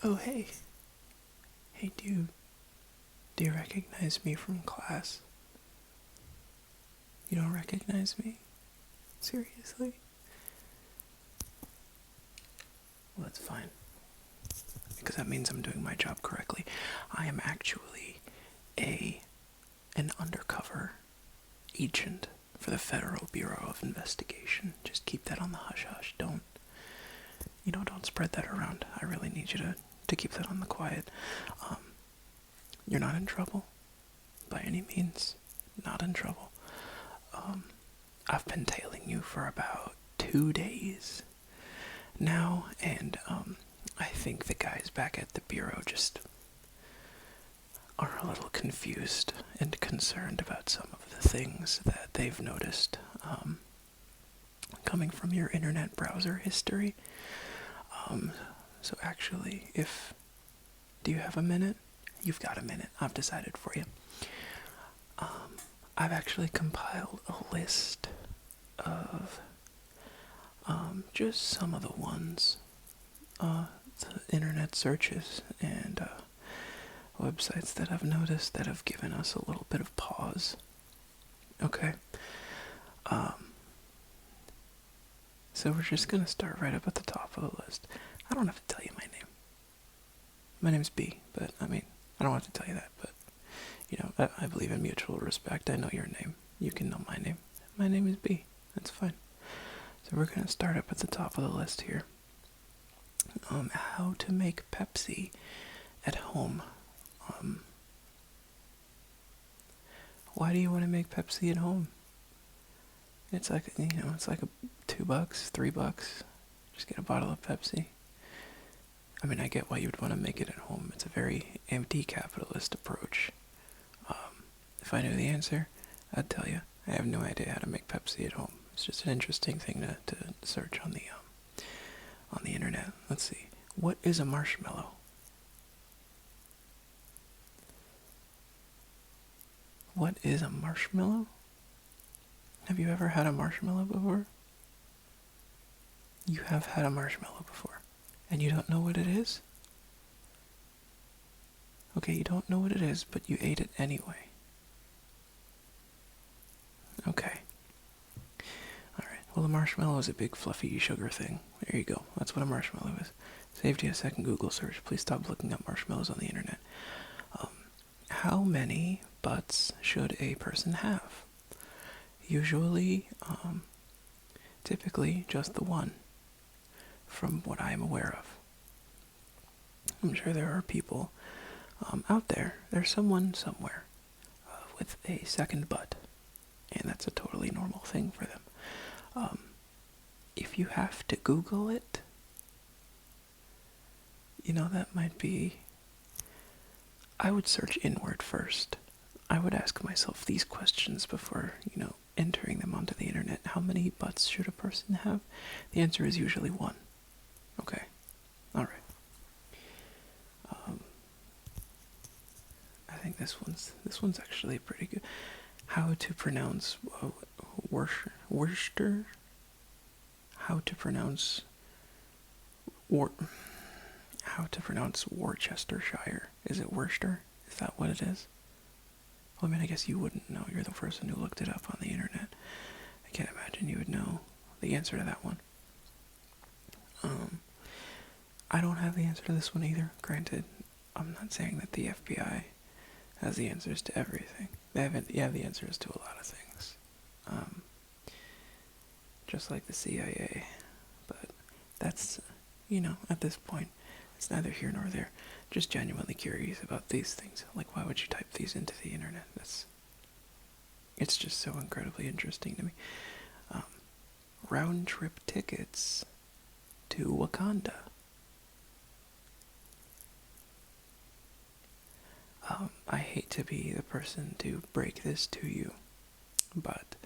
Oh, hey. Hey, dude. Do you recognize me from class? You don't recognize me? Seriously? Well, that's fine. Because that means I'm doing my job correctly. I am actually an undercover agent for the Federal Bureau of Investigation. Just keep that on the hush-hush. Don't spread that around. I really need you to keep that on the quiet. You're not in trouble, by any means. Not in trouble. I've been tailing you for about 2 days now, and I think the guys back at the Bureau just are a little confused and concerned about some of the things that they've noticed coming from your internet browser history. So actually, do you have a minute? You've got a minute. I've decided for you. I've actually compiled a list of just some of the ones, the internet searches and websites that I've noticed that have given us a little bit of pause. Okay. So we're just gonna start right up at the top of the list. I don't have to tell you my name. My name's B, but I don't have to tell you that, but I believe in mutual respect. I know your name. You can know my name. My name is B. That's fine. So we're gonna start up at the top of the list here. How to make Pepsi at home. Why do you want to make Pepsi at home? It's like, it's like $2, $3. Just get a bottle of Pepsi. I get why you'd want to make it at home. It's a very anti-capitalist approach. If I knew the answer, I'd tell you. I have no idea how to make Pepsi at home. It's just an interesting thing to search on the internet. Let's see. What is a marshmallow? What is a marshmallow? Have you ever had a marshmallow before? You have had a marshmallow before, and you don't know what it is? Okay, you don't know what it is, but you ate it anyway. Okay. Alright, well, a marshmallow is a big fluffy sugar thing. There you go. That's what a marshmallow is. Saved you a second Google search. Please stop looking up marshmallows on the internet. How many butts should a person have? Usually, typically, just the one, from what I am aware of. I'm sure there are people out there. There's someone somewhere with a second butt, and that's a totally normal thing for them. If you have to Google it, that might be... I would search inward first. I would ask myself these questions before, entering them onto the internet. How many butts should a person have? The answer is usually one. Okay. Alright. I think this one's actually pretty good. How to pronounce Worcester? How to pronounce Worcestershire? Is it Worcester? Is that what it is? Well, I guess you wouldn't know. You're the person who looked it up on the internet. I can't imagine you would know the answer to that one. I don't have the answer to this one either. Granted, I'm not saying that the FBI has the answers to everything. They have the answers to a lot of things. Just like the CIA. But that's, at this point, it's neither here nor there. Just genuinely curious about these things. Like, why would you type these into the internet? It's just so incredibly interesting to me. Round trip tickets to Wakanda. I hate to be the person to break this to you, but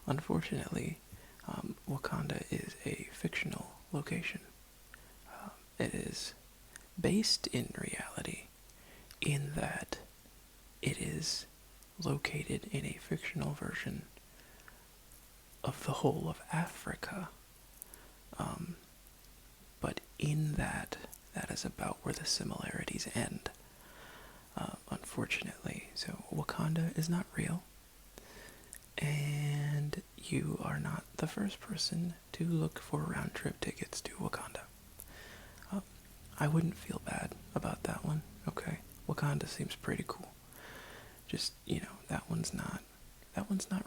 unfortunately, Wakanda is a fictional location. It is based in reality, in that it is located in a fictional version of the whole of Africa. But in that that is about where the similarities end, unfortunately. So Wakanda is not real, and you are not the first person to look for round-trip tickets to Wakanda. I wouldn't feel bad about that one, okay? Wakanda seems pretty cool. Just, that one's not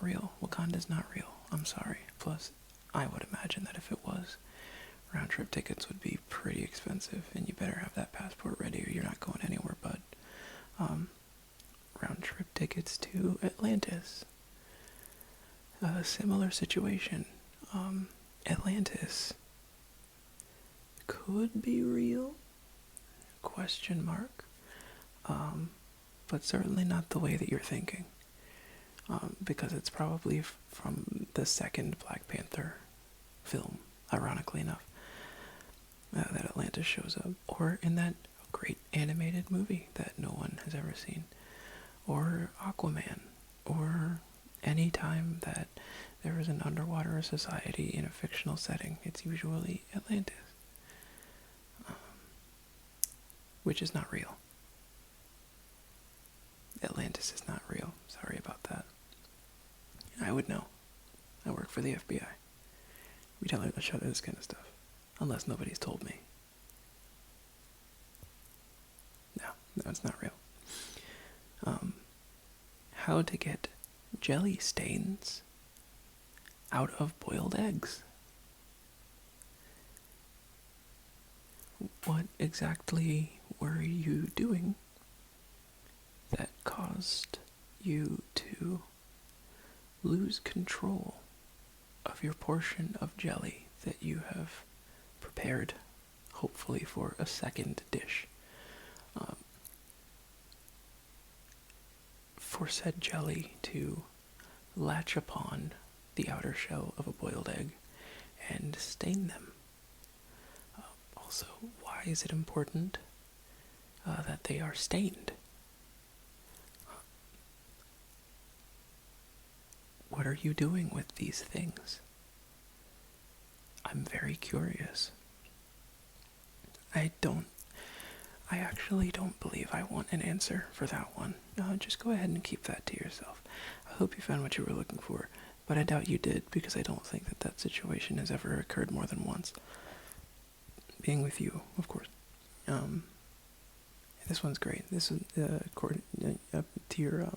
real. Wakanda's not real. I'm sorry. Plus, I would imagine that if it was, round-trip tickets would be pretty expensive, and you better have that passport ready or you're not going anywhere but round-trip tickets to Atlantis. A similar situation. Atlantis could be real? Question mark. But certainly not the way that you're thinking. Because it's probably from the second Black Panther film, ironically enough, that Atlantis shows up. Or in that great animated movie that no one has ever seen. Or Aquaman. Or any time that there is an underwater society in a fictional setting, it's usually Atlantis. Which is not real. Atlantis is not real. Sorry about that. I would know. I work for the FBI. We tell her to shut this kind of stuff. Unless nobody's told me. No, it's not real. How to get jelly stains out of boiled eggs. What exactly were you doing that caused you to lose control of your portion of jelly that you have prepared, hopefully for a second dish? For said jelly to latch upon the outer shell of a boiled egg and stain them. Also, why is it important that they are stained? What are you doing with these things? I'm very curious. I actually don't believe I want an answer for that one. Just go ahead and keep that to yourself. I hope you found what you were looking for, but I doubt you did because I don't think that situation has ever occurred more than once. Being with you, of course. This one's great. This is according to your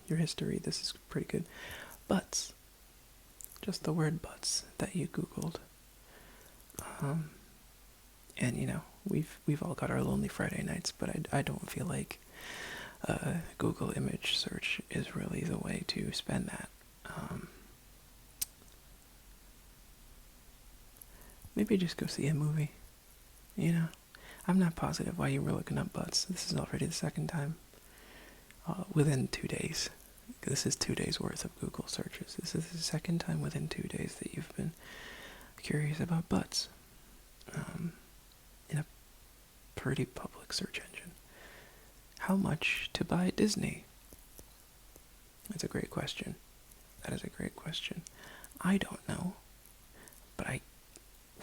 your history. This is pretty good. Butts. Just the word butts that you Googled. And we've all got our lonely Friday nights, but I don't feel like Google image search is really the way to spend that. Maybe just go see a movie. I'm not positive why you were looking up butts. This is already the second time. Within 2 days. This is 2 days worth of Google searches. This is the second time within 2 days that you've been curious about butts. In a pretty public search engine. How much to buy Disney? That's a great question. That is a great question. I don't know, but I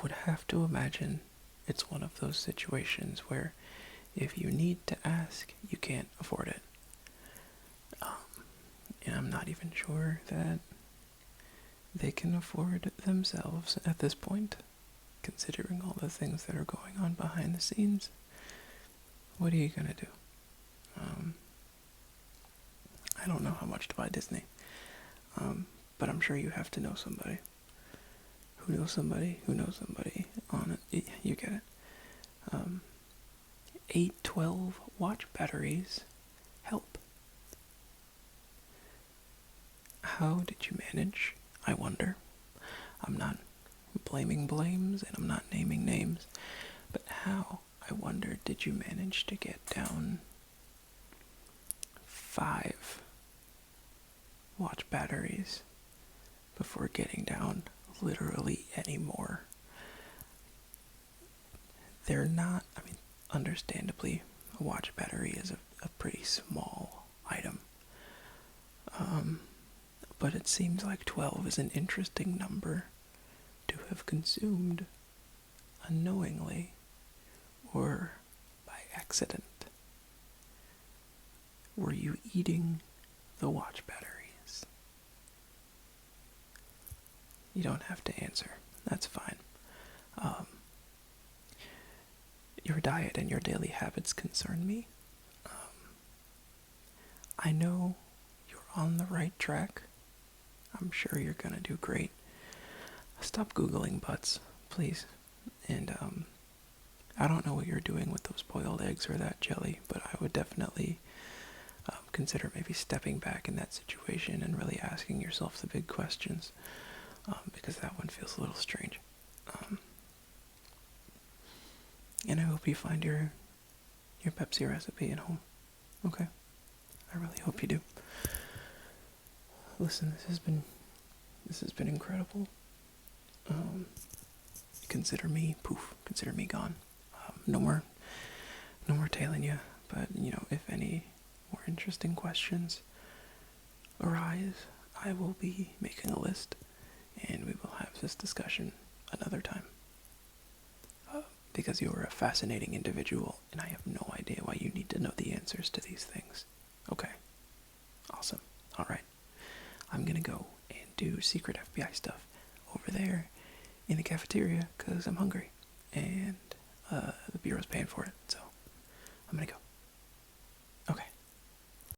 would have to imagine it's one of those situations where if you need to ask, you can't afford it. And I'm not even sure that they can afford themselves at this point, considering all the things that are going on behind the scenes. What are you gonna do? I don't know how much to buy Disney, but I'm sure you have to know somebody who knows somebody who knows somebody on it. You get it. 812 watch batteries help. How did you manage? I wonder. I'm not blaming blames and I'm not naming names, but how, I wonder, did you manage to get down 5 watch batteries before getting down literally any more? They're not, understandably, a watch battery is a pretty small item. But it seems like 12 is an interesting number to have consumed unknowingly or by accident? Were you eating the watch batteries? You don't have to answer. That's fine. Your diet and your daily habits concern me. I know you're on the right track. I'm sure you're gonna do great. Stop Googling butts, please. And, I don't know what you're doing with those boiled eggs or that jelly, but I would definitely consider maybe stepping back in that situation and really asking yourself the big questions, because that one feels a little strange. And I hope you find your Pepsi recipe at home. Okay? I really hope you do. Listen, this has been incredible. Consider me gone. No more tailing you. But if any more interesting questions arise, I will be making a list, and we will have this discussion another time. Because you are a fascinating individual, and I have no idea why you need to know the answers to these things. Okay. Awesome. Alright. I'm gonna go and do secret FBI stuff over there in the cafeteria, because I'm hungry, and the bureau's paying for it, so I'm gonna go.